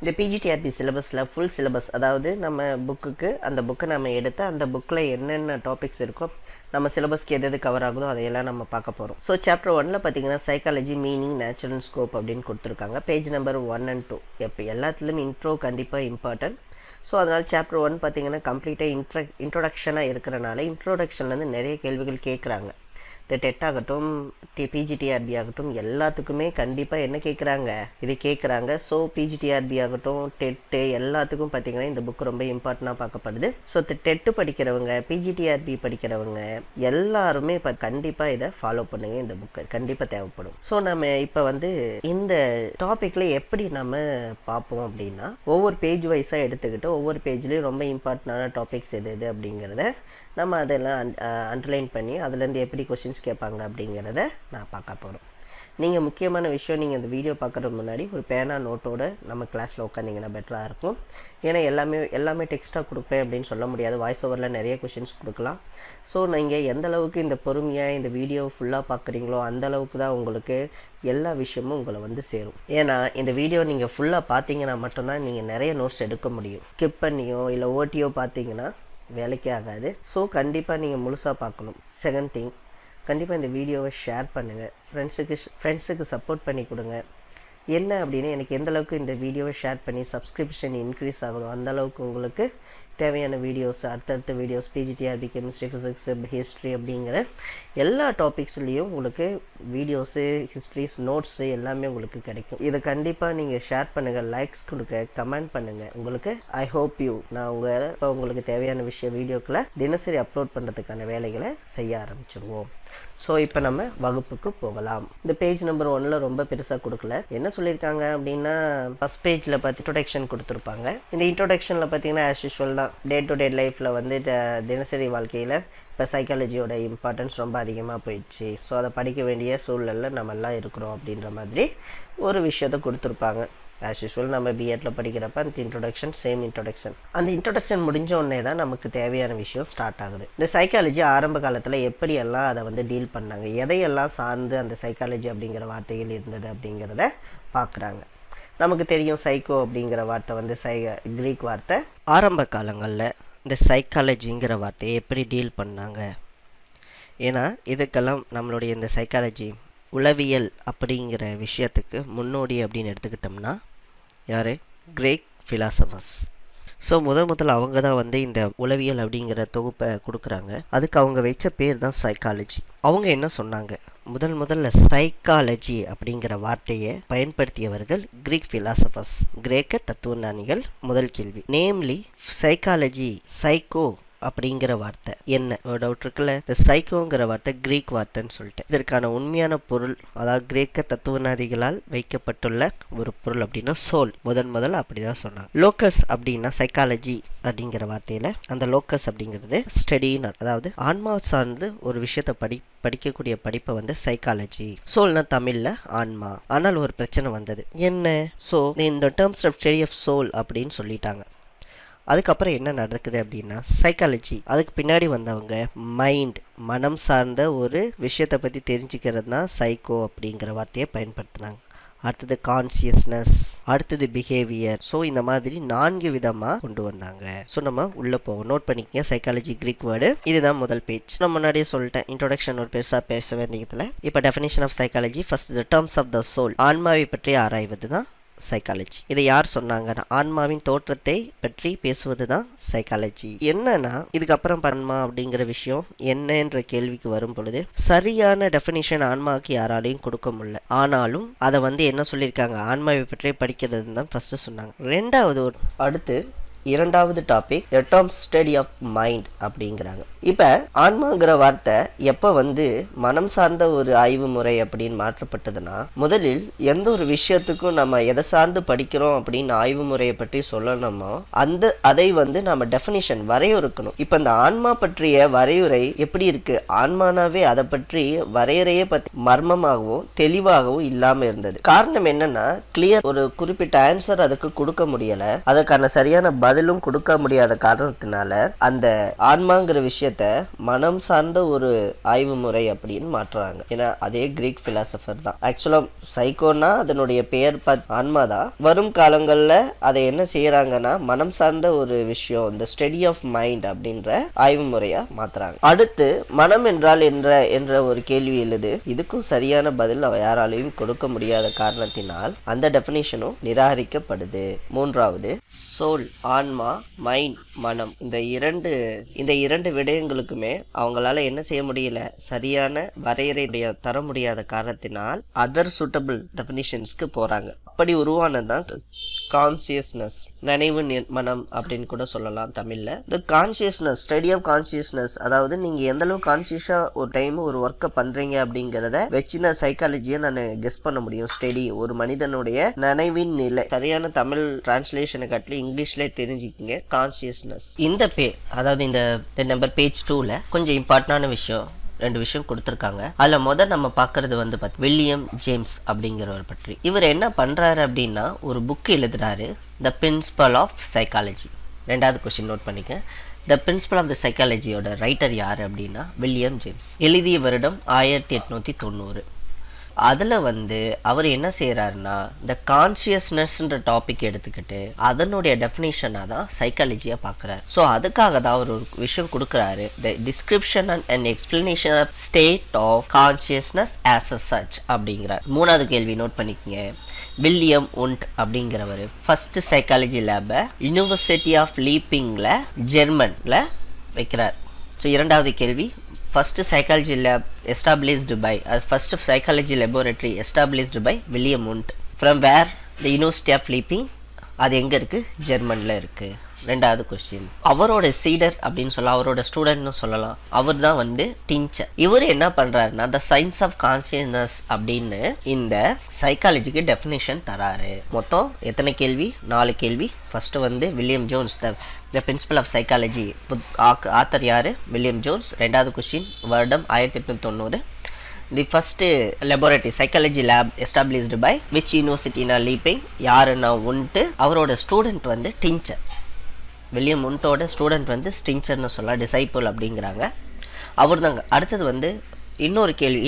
இந்த பிஜிடிஆர்பி சிலபஸில் full syllabus, அதாவது நம்ம புக்குக்கு அந்த புக்கை நம்ம எடுத்து அந்த புக்கில் என்னென்ன டாபிக்ஸ் இருக்கோ நம்ம சிலபஸ்க்கு எது கவர் ஆகுதோ அதையெல்லாம் நம்ம பார்க்க போகிறோம். ஸோ சாப்டர் 1ல் பார்த்தீங்கன்னா சைக்காலஜி, மீனிங், நேச்சுரல் ஸ்கோப் அப்படின்னு கொடுத்துருக்காங்க. Page number 1 and 2. எப்போ எல்லாத்துலேயும் இன்ட்ரோ கண்டிப்பாக இம்பார்ட்டன்ட். ஸோ அதனால் சாப்டர் 1 பார்த்தீங்கன்னா கம்ப்ளீட்டாக இன்ட்ரோடக்ஷனாக இருக்கிறனால இன்ட்ரோடக்ஷன்லேருந்து நிறைய கேள்விகள் கேட்குறாங்க. இந்த டெட் ஆகட்டும், பிஜிடிஆர்பி ஆகட்டும், எல்லாத்துக்குமே கண்டிப்பாக என்ன கேட்குறாங்க, இது கேட்குறாங்க. ஸோ பிஜிடிஆர்பி ஆகட்டும், டெட்டு எல்லாத்துக்கும் பார்த்திங்கன்னா இந்த புக் ரொம்ப இம்பார்ட்டண்ட்டாக பார்க்கப்படுது. ஸோ டெட்டு படிக்கிறவங்க, பிஜிடிஆர்பி படிக்கிறவங்க எல்லாருமே இப்போ கண்டிப்பாக இதை ஃபாலோ பண்ணுங்கள். இந்த புக்கு கண்டிப்பாக தேவைப்படும். ஸோ நம்ம இப்போ இந்த டாப்பிக்கில் எப்படி நம்ம பார்ப்போம் அப்படின்னா, ஒவ்வொரு பேஜ் வைஸாக எடுத்துக்கிட்டு ஒவ்வொரு பேஜ்லேயும் ரொம்ப இம்பார்ட்டண்டான டாபிக்ஸ் எது அப்படிங்கிறத நம்ம அதெல்லாம் அண்டர்லைன் பண்ணி அதுலேருந்து எப்படி கொஷின்ஸ் கேட்பாங்க அப்படிங்கிறத நான் பார்க்க போகிறோம். நீங்கள் முக்கியமான விஷயம், நீங்கள் இந்த வீடியோ பார்க்குறதுக்கு முன்னாடி ஒரு பேனா நோட்டோட நம்ம கிளாஸில் உட்காந்திங்கன்னா பெட்டராக இருக்கும். ஏன்னா எல்லாமே டெக்ஸ்ட்டாக கொடுப்பேன் அப்படின்னு சொல்ல முடியாது. வாய்ஸ் ஓவரில் நிறைய கொஷின்ஸ் கொடுக்கலாம். ஸோ நீங்கள் எந்த அளவுக்கு இந்த பொறுமையாக இந்த வீடியோ ஃபுல்லாக பார்க்குறீங்களோ அந்த அளவுக்கு தான் உங்களுக்கு எல்லா விஷயமும் உங்களை சேரும். ஏன்னா இந்த வீடியோ நீங்கள் ஃபுல்லாக பார்த்தீங்கன்னா மட்டும்தான் நீங்கள் நிறைய நோட்ஸ் எடுக்க முடியும். ஸ்கிப் பண்ணியோ இல்லை ஓட்டியோ பார்த்தீங்கன்னா வேலைக்கே ஆகாது. ஸோ கண்டிப்பாக நீங்கள் முழுசாக பார்க்கணும். செகண்ட் திங், கண்டிப்பாக இந்த வீடியோவை ஷேர் பண்ணுங்கள், ஃப்ரெண்ட்ஸுக்கு சப்போர்ட் பண்ணி கொடுங்க. என்ன அப்படின்னு, எனக்கு எந்தளவுக்கு இந்த வீடியோவை ஷேர் பண்ணி சப்ஸ்கிரிப்ஷன் இன்க்ரீஸ் ஆகுதோ அந்தளவுக்கு உங்களுக்கு தேவையான வீடியோஸ், அடுத்தடுத்த videos, PGTRB, chemistry, physics, history அப்படிங்கிற எல்லா டாபிக்ஸ்லேயும் உங்களுக்கு வீடியோஸு, ஹிஸ்ட்ரிஸ், நோட்ஸு எல்லாமே உங்களுக்கு கிடைக்கும். இதை கண்டிப்பாக நீங்கள் ஷேர் பண்ணுங்கள், லைக்ஸ் கொடுங்க, கமெண்ட் பண்ணுங்கள். உங்களுக்கு ஐ ஹோப் யூ நான் உங்களுக்கு தேவையான வீடியோக்களை தினசரி அப்லோட் பண்ணுறதுக்கான வேலைகளை செய்ய ஆரம்பிச்சிடுவோம். ஸோ இப்போ நம்ம வகுப்புக்கு போகலாம். இந்த பேஜ் நம்பர் 1ல் ரொம்ப பெருசாக கொடுக்கல. என்ன சொல்லியிருக்காங்க அப்படின்னா, ஃபஸ்ட் பேஜில் பார்த்து இன்ட்ரோடக்ஷன் கொடுத்துருப்பாங்க. இந்த இன்ட்ரோடக்ஷனில் பார்த்தீங்கன்னா ஆஸ் யூஷுவல் தான், டே டு டே லைஃப்பில் தினசரி வாழ்க்கையில் இப்போ சைக்காலஜியோட இம்பார்ட்டன்ஸ் ரொம்ப அதிகமாக போயிடுச்சு. ஸோ அதை படிக்க வேண்டிய சூழலில் நம்மெல்லாம் இருக்கிறோம் அப்படின்ற மாதிரி ஒரு விஷயத்தை கொடுத்துருப்பாங்க. ஆஸ் யூஸ்வல் நம்ம பிஎட்டில் படிக்கிறப்ப அந்த இன்ட்ரோடக்ஷன், சேம் இன்ட்ரோடக்ஷன். அந்த இன்ட்ரோடக்ஷன் முடிஞ்ச உடனே தான் நமக்கு தேவையான விஷயம் ஸ்டார்ட் ஆகுது. இந்த சைக்காலஜி ஆரம்ப காலத்தில் எப்படியெல்லாம் அதை டீல் பண்ணாங்க, எதையெல்லாம் சார்ந்து அந்த சைக்காலஜி அப்படிங்கிற வார்த்தைகள் இருந்தது அப்படிங்கிறத பார்க்குறாங்க. நமக்கு தெரியும் சைக்கோ அப்படிங்கிற வார்த்தை கிரீக் வார்த்தை. ஆரம்ப காலங்களில் இந்த சைக்காலஜிங்கிற வார்த்தையை எப்படி டீல் பண்ணாங்க, ஏன்னா இதுக்கெல்லாம் நம்மளுடைய இந்த சைக்காலஜி உளவியல் அப்படிங்கிற விஷயத்துக்கு முன்னோடி அப்படின்னு எடுத்துக்கிட்டோம்னா யார், கிரேக் ஃபிலாசபர்ஸ். ஸோ முதல்ல அவங்க தான் இந்த உளவியல் அப்படிங்கிற தொகுப்பை கொடுக்குறாங்க. அதுக்கு அவங்க வச்ச பேர் தான் சைக்காலஜி. அவங்க என்ன சொன்னாங்க, முதல்ல சைக்காலஜி அப்படிங்கிற வார்த்தையை பயன்படுத்தியவர்கள் கிரீக் ஃபிலாசபர்ஸ், கிரேக்க தத்துவஞானிகள். முதல் கேள்வி, நேம்லி சைக்காலஜி, சைக்கோ அப்படிங்கிற வார்த்தை என்ன ஒரு டவுட் இருக்குல்ல. இந்த சைக்கோங்கிற வார்த்தை கிரீக் வார்த்தைன்னு சொல்லிட்டு இதற்கான உண்மையான பொருள், அதாவது கிரேக்க தத்துவநாதிகளால் வைக்கப்பட்டுள்ள ஒரு பொருள் அப்படின்னா சோல். முதல்ல அப்படிதான் சொன்னாங்க. லோக்கஸ் அப்படின்னா சைக்காலஜி அப்படிங்கிற வார்த்தையில அந்த லோக்கஸ் அப்படிங்கிறது ஸ்டடின்னு, அதாவது ஆன்மா சார்ந்து ஒரு விஷயத்தை படிக்கக்கூடிய படிப்பை சைக்காலஜி. சோல்னா தமிழ்ல ஆன்மா. ஆனால் ஒரு பிரச்சனை வந்தது, என்ன, ஸோ இந்த terms of study of soul அப்படின்னு சொல்லிட்டாங்க. அதுக்கப்புறம் என்ன நடக்குது அப்படின்னா, சைக்காலஜி அதுக்கு பின்னாடி வந்தவங்க மைண்ட், மனம் சார்ந்த ஒரு விஷயத்தை பற்றி தெரிஞ்சுக்கிறது தான் சைக்கோ அப்படிங்கிற வார்த்தையை பயன்படுத்தினாங்க. அடுத்தது கான்சியஸ்னஸ், அடுத்தது பிஹேவியர். ஸோ இந்த மாதிரி 4 விதமாக கொண்டு வந்தாங்க. ஸோ நம்ம உள்ளே போவோம், நோட் பண்ணிக்கங்க. சைக்காலஜி கிரீக் வேர்டு, இதுதான் முதல் பேஜ். நான் முன்னாடியே சொல்லிட்டேன், இன்ட்ரோடக்ஷன் ஒரு பெருசாக பேச வேண்டியதில். இப்போ definition of psychology, first the terms of the soul, ஆன்மாவை பற்றி ஆராய்வது தான் சைக்காலஜி. இதை யார் சொன்னாங்கன்னா, ஆன்மாவின் தோற்றத்தை பற்றி பேசுவது தான் சைக்காலஜி. என்னன்னா இதுக்கப்புறம் ஆன்மா அப்படிங்கிற விஷயம் என்னன்ற கேள்விக்கு வரும் பொழுது சரியான டெஃபினிஷன் ஆன்மாவுக்கு யாராலையும் கொடுக்க முடியல. ஆனாலும் அதை என்ன சொல்லியிருக்காங்க, ஆன்மாவை பற்றி படிக்கிறது தான் ஃபர்ஸ்ட் சொன்னாங்க. அடுத்து இரண்டாவது topic, a term study of mind அப்படிங்கிறாங்க. இப்போ ஆன்மாங்கிற வார்த்தை எப்போ மனம் சார்ந்த ஒரு ஆய்வு முறை அப்படின்னு மாற்றப்பட்டதுன்னா, முதலில் எந்த ஒரு விஷயத்துக்கும் நம்ம எதை சார்ந்து படிக்கிறோம் அப்படின்னு ஆய்வு முறையை பற்றி சொல்லணுமோ அதை நம்ம டெஃபினிஷன் வரையறுக்கணும். இப்போ இந்த ஆன்மா பற்றிய வரையுறை எப்படி இருக்கு, ஆன்மானாவே அதை பற்றி வரையறையே பற்றி மர்மமாகவும் தெளிவாகவும் இல்லாமல் இருந்தது. காரணம் என்னன்னா, கிளியர் ஒரு குறிப்பிட்ட ஆன்சர் அதுக்கு கொடுக்க முடியல, அதுக்கான சரியான பதிலும் கொடுக்க முடியாத காரணத்தினால அந்த ஆன்மாங்கிற விஷயம் விஷயத்த மனம் சார்ந்த ஒரு ஆய்வு முறை அப்படின்னு மாற்றுறாங்க. ஏன்னா அதே கிரீக் பிலாசபர் தான். ஆக்சுவலா சைக்கோனா அதனுடைய பெயர் ஆன்மாதான். வரும் காலங்கள்ல அதை என்ன செய்யறாங்கன்னா மனம் சார்ந்த ஒரு விஷயம், இந்த ஸ்டடி ஆஃப் மைண்ட் அப்படின்ற ஆய்வு முறையா மாத்துறாங்க. அடுத்து மனம் என்றால் என்ற ஒரு கேள்வி எழுது. இதுக்கும் சரியான பதில் யாராலையும் கொடுக்க முடியாத காரணத்தினால் அந்த டெஃபினிஷனும் நிராகரிக்கப்படுது. மூன்றாவது சோல், ஆன்மா, மைண்ட், மனம், இந்த இரண்டு விடயங்களுக்குமே அவங்களால என்ன செய்ய முடியல, சரியான வரையறை தர முடியாத காரணத்தினால் அதர் சூட்டபிள் டெஃபினிஷன்ஸ்க்கு போறாங்க. அப்படி உருவானதுதான் கான்சியஸ்னஸ், நினைவு மனம் அப்படின்னு கூட சொல்லலாம் தமிழ்ல. இந்த கான்சியஸ்னஸ், ஸ்டடி ஆஃப் கான்சியஸ்னஸ், அதாவது நீங்க எந்த அளவு கான்சியஸா ஒரு டைம் ஒரு ஒர்க்கை பண்றீங்க அப்படிங்கறத வச்சு நான் சைக்காலஜியை நான் கெஸ் பண்ண முடியும். ஸ்டடி, ஒரு மனிதனுடைய நினைவின் நிலை. சரியான தமிழ் டிரான்ஸ்லேஷனை காட்டிலும் இங்கிலீஷ்ல தெரிஞ்சுக்கிங்க கான்சியஸ்னஸ். இந்த அதாவது இந்த நம்பர் பேஜ் 2ல கொஞ்சம் இம்பார்ட்டன்டான விஷயம், 2 விஷயம் கொடுத்துருக்காங்க. அதில் முதல் நம்ம பார்க்கறது வந்து வில்லியம் ஜேம்ஸ் அப்படிங்கிறவர் பற்றி. இவர் என்ன பண்ணுறாரு அப்படின்னா ஒரு புக் எழுதுறாரு, த பிரின்சிபல் ஆஃப் சைக்காலஜி. 2வது கொஸ்டின் நோட் பண்ணிக்க. த பிரின்சிபல் ஆஃப் த சைக்காலஜியோட ரைட்டர் யார் அப்படின்னா வில்லியம் ஜேம்ஸ். எழுதிய வருடம் 1890. அதில் அவர் என்ன செய்கிறாருன்னா இந்த கான்சியஸ்னஸ்ன்ற டாபிக் எடுத்துக்கிட்டு அதனுடைய டெஃபினேஷனாக தான் சைக்காலஜியாக பார்க்குறாரு. ஸோ அதுக்காக தான் அவர் ஒரு விஷயம் கொடுக்குறாரு, the description and explanation of state of consciousness as a such அப்படிங்கிறார். 3வது கேள்வி நோட் பண்ணிக்கங்க. வில்லியம் உண்ட் அப்படிங்கிறவர் ஃபர்ஸ்ட் சைக்காலஜி லேபை யூனிவர்சிட்டி ஆஃப் லீப்பிங்கில் ஜெர்மனில் வைக்கிறார். ஸோ 2வது கேள்வி, first psychology lab established by first psychology laboratory established by William Wundt, from where the University of Leipzig, அது எங்க இருக்கு, ஜெர்மன்ல இருக்கு. 2வது கொஸ்டின், அவரோட சீடர் அப்படின்னு சொல்லலாம், அவரோட ஸ்டூடெண்ட்னு சொல்லலாம், அவர் தான் டீச்சர். இவர் என்ன பண்றாருன்னா த சயின்ஸ் ஆஃப் கான்சியஸ்னஸ் அப்படின்னு இந்த சைக்காலஜிக்கு டெஃபினேஷன் தராரு. மொத்தம் எத்தனை கேள்வி, 4 கேள்வி. First William Jones, the principle of psychology, author யாரு, வில்லியம் ஜோன்ஸ். 2வது கொஸ்டின், வருடம் 1890. The first laboratory psychology lab established by which university நான் லீப்பிங், யாருன்னா உண்டு, அவரோட ஸ்டூடெண்ட் டீச்சர். வில்லியம் உண்டோட ஸ்டூடெண்ட் ஸ்டிஞ்சர்னு சொல்லலாம், டிசைபிள் அப்படிங்கிறாங்க, அவர் தாங்க. அடுத்தது இன்னொரு கேள்வி,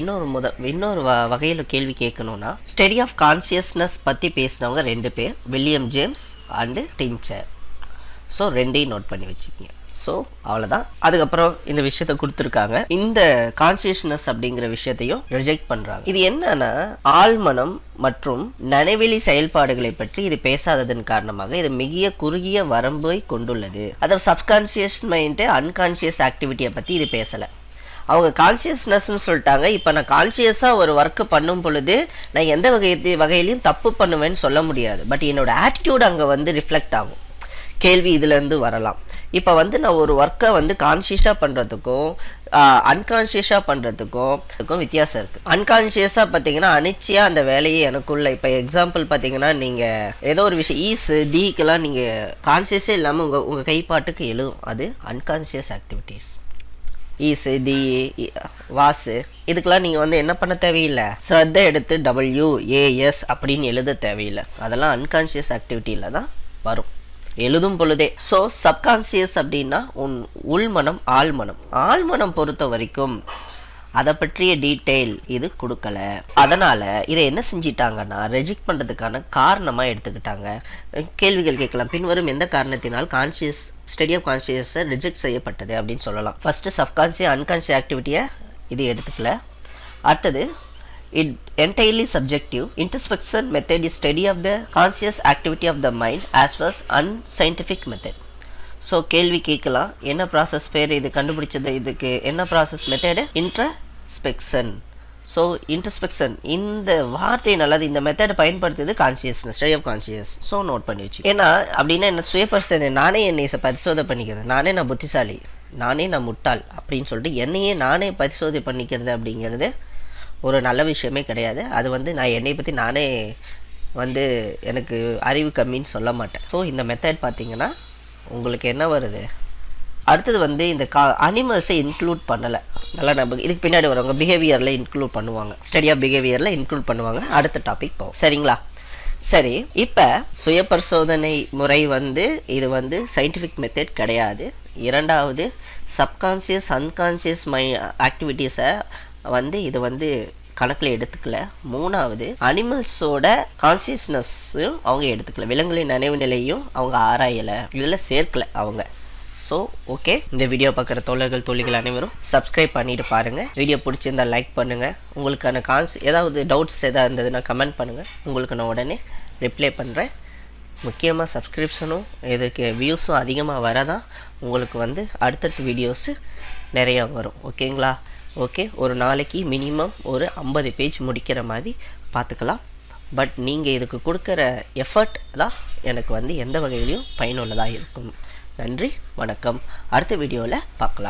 இன்னொரு வகையில் கேள்வி கேட்கணும்னா ஸ்டடி ஆஃப் கான்சியஸ்னஸ் பற்றி பேசினவங்க 2 பேர், William James and teacher. So 2ஐயும் நோட் பண்ணி வச்சுக்கோங்க. ஸோ அவ்வளோதான். அதுக்கப்புறம் இந்த விஷயத்த கொடுத்துருக்காங்க, இந்த கான்சியஸ்னஸ் அப்படிங்கிற விஷயத்தையும் ரிஜெக்ட் பண்ணுறாங்க. இது என்னன்னா ஆழ்மனம் மற்றும் நனவெளி செயல்பாடுகளை பற்றி இது பேசாததன் காரணமாக இது மிக குறுகிய வரம்பை கொண்டுள்ளது. அதாவது சப்கான்சியஸ் மைண்டு, அன்கான்சியஸ் ஆக்டிவிட்டியை பற்றி இது பேசலை. அவங்க கான்சியஸ்னஸ்ன்னு சொல்லிட்டாங்க. இப்போ நான் கான்சியஸாக ஒரு ஒர்க்கு பண்ணும் பொழுது நான் எந்த வகையிலையும் தப்பு பண்ணுவேன்னு சொல்ல முடியாது. பட் என்னோட ஆட்டிடியூட் அங்கே ரிஃப்ளெக்ட் ஆகும். கேள்வி இதுலேருந்து வரலாம். இப்போ நான் ஒரு ஒர்க்கை கான்சியஸாக பண்ணுறதுக்கும் அன்கான்சியஸாக பண்ணுறதுக்கும் வித்தியாசம் இருக்குது. அன்கான்சியஸாக பார்த்தீங்கன்னா அனிச்சையாக அந்த வேலையை எனக்குள்ள, இப்போ எக்ஸாம்பிள் பார்த்தீங்கன்னா நீங்கள் ஏதோ ஒரு விஷயம் ஈஸு டீக்கெல்லாம் நீங்கள் கான்சியஸே இல்லாமல் உங்கள் கைப்பாட்டுக்கு எழுதும், அது அன்கான்சியஸ் ஆக்டிவிட்டீஸ். ஈஸு டி வாசு இதுக்கெல்லாம் நீங்கள் என்ன பண்ண தேவையில்லை, ஸ்ரத்தை எடுத்து WAS அப்படின்னு எழுத தேவையில்லை. அதெல்லாம் அன்கான்சியஸ் ஆக்டிவிட்டியில் தான் வரும் எழுதும் பொழுதே. ஸோ சப்கான்சியஸ் அப்படின்னா உள்மனம், ஆழ்மனம் பொறுத்த வரைக்கும் அதை பற்றிய டீட்டெயில் இது கொடுக்கல. அதனால் இதை என்ன செஞ்சிட்டாங்கன்னா ரெஜெக்ட் பண்ணுறதுக்கான காரணமாக எடுத்துக்கிட்டாங்க. கேள்விகள் கேட்கலாம், பின்வரும் எந்த காரணத்தினால் ஸ்டடி ஆஃப் கான்சியஸை ரிஜெக்ட் செய்யப்பட்டது அப்படின்னு சொல்லலாம். ஃபஸ்ட்டு சப்கான்சியஸ் அன்கான்சியஸ் ஆக்டிவிட்டியை இது எடுத்துக்கல. அடுத்தது it entirely subjective. Introspection method is study of the conscious activity of the mind as was unscientific method. So கேள்வி கேட்கலாம், என்ன ப்ராசஸ் பேர் இது கண்டுபிடிச்சது, இதுக்கு என்ன process method, introspection. So introspection இந்த வார்த்தை நல்லது, இந்த மெத்தடை பயன்படுத்துது consciousness, study of conscious. So note பண்ணி வச்சு. ஏன்னா அப்படின்னா என்ன, சுயபரிசோதனை, நானே என்னை பரிசோதனை பண்ணிக்கிறது, நானே நான் புத்திசாலி, நானே நான் முட்டாள் அப்படின்னு சொல்லிட்டு என்னையே நானே பரிசோதனை பண்ணிக்கிறது அப்படிங்கிறது ஒரு நல்ல விஷயமே கிடையாது. அது நான் என்னை பற்றி நானே எனக்கு அறிவு கம்மின்னு சொல்ல மாட்டேன். ஸோ இந்த மெத்தட் பார்த்தீங்கன்னா உங்களுக்கு என்ன வருது, அடுத்தது இந்த அனிமல்ஸை இன்க்ளூட் பண்ணலை. நல்லா நம்ம இதுக்கு பின்னாடி வரவங்க பிஹேவியரில் இன்க்ளூட் பண்ணுவாங்க, ஸ்டடி ஆஃப் பிஹேவியரில் இன்க்ளூட் பண்ணுவாங்க. அடுத்த டாபிக் போகும், சரிங்களா? சரி, இப்போ சுய பரிசோதனை முறை இது சயின்டிஃபிக் மெத்தட் கிடையாது. இரண்டாவது சப்கான்ஷியஸ் அன்கான்ஷியஸ் ஆக்டிவிட்டீஸை இது கணக்கில் எடுத்துக்கல. மூணாவது அனிமல்ஸோட கான்சியஸ்னஸையும் அவங்க எடுத்துக்கல, விலங்குகளின் நினைவு நிலையும் அவங்க ஆராயலை, இதில் சேர்க்கலை அவங்க. ஸோ ஓகே, இந்த வீடியோ பார்க்குற தோழர்கள் தோழிகள் அனைவரும் சப்ஸ்கிரைப் பண்ணிட்டு பாருங்கள். வீடியோ பிடிச்சிருந்தா லைக் பண்ணுங்கள். உங்களுக்கான ஏதாவது டவுட்ஸ் எதாவது இருந்ததுன்னா கமெண்ட் பண்ணுங்கள், உங்களுக்கு நான் உடனே ரிப்ளை பண்ணுறேன். முக்கியமாக சப்ஸ்கிரிப்ஷனும் இதுக்கு வியூஸும் அதிகமாக வரதான் உங்களுக்கு அடுத்தடுத்த வீடியோஸு நிறையா வரும். ஓகேங்களா? ஓகே, ஒரு நாளைக்கு மினிமம் ஒரு 50 பேஜ் முடிக்கிற மாதிரி பார்த்துக்கலாம். பட் நீங்கள் இதுக்கு கொடுக்குற எஃபர்ட் தான் எனக்கு எந்த வகையிலையும் பயனுள்ளதாக இருக்கும். நன்றி, வணக்கம். அடுத்த வீடியோவில் பார்க்கலாம்.